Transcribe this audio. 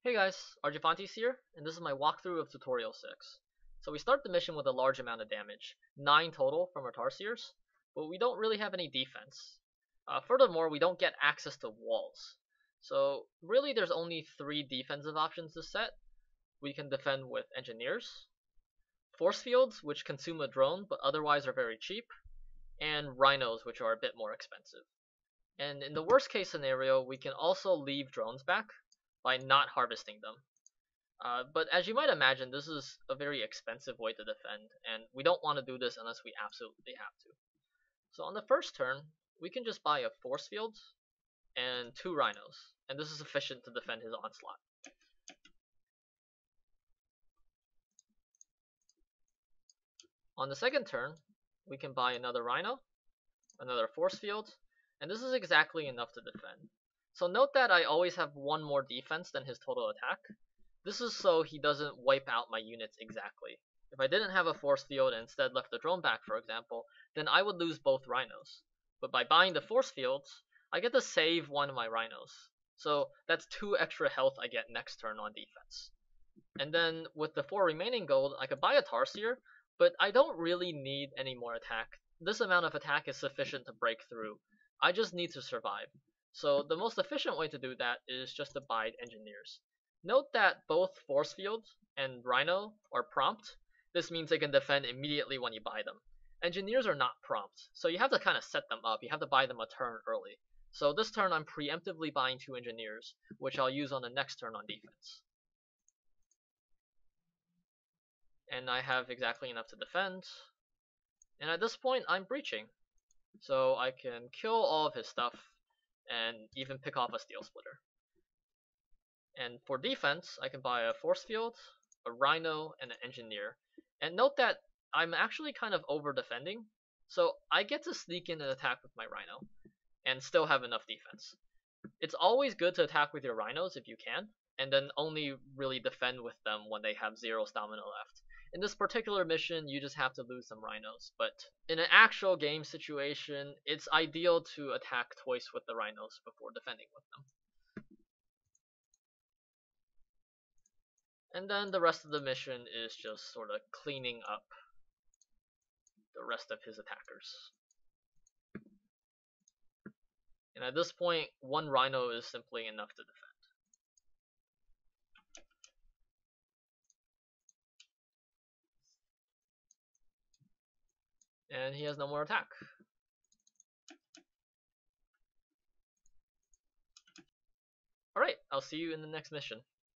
Hey guys, Argifantes here, and this is my walkthrough of Tutorial 6. So we start the mission with a large amount of damage, 9 total from our Tarsiers, but we don't really have any defense. Furthermore, we don't get access to walls. So really there's only 3 defensive options to set. We can defend with Engineers, Force Fields, which consume a drone but otherwise are very cheap, and Rhinos, which are a bit more expensive. And in the worst case scenario, we can also leave drones back by not harvesting them. But as you might imagine, this is a very expensive way to defend, and we don't want to do this unless we absolutely have to. So on the first turn, we can just buy a force field and 2 rhinos, and this is sufficient to defend his onslaught. On the second turn, we can buy another rhino, another force field, and this is exactly enough to defend. So note that I always have 1 more defense than his total attack. This is so he doesn't wipe out my units exactly. If I didn't have a force field and instead left the drone back, for example, then I would lose both rhinos. But by buying the force fields, I get to save 1 of my rhinos. So that's 2 extra health I get next turn on defense. And then with the 4 remaining gold, I could buy a Tarsier, but I don't really need any more attack. This amount of attack is sufficient to break through. I just need to survive. So the most efficient way to do that is just to buy Engineers. Note that both Force Field and Rhino are prompt. This means they can defend immediately when you buy them. Engineers are not prompt, so you have to kind of set them up. You have to buy them a turn early. So this turn I'm preemptively buying 2 Engineers, which I'll use on the next turn on defense. And I have exactly enough to defend. And at this point I'm breaching. So I can kill all of his stuff and even pick off a Steel Splitter. And for defense, I can buy a force field, a rhino, and an engineer. And note that I'm actually kind of over defending, so I get to sneak in and attack with my rhino and still have enough defense. It's always good to attack with your rhinos if you can, and then only really defend with them when they have 0 stamina left. In this particular mission, you just have to lose some rhinos, but in an actual game situation, it's ideal to attack twice with the rhinos before defending with them. And then the rest of the mission is just sort of cleaning up the rest of his attackers. And at this point, 1 rhino is simply enough to defend. And he has no more attack. Alright, I'll see you in the next mission.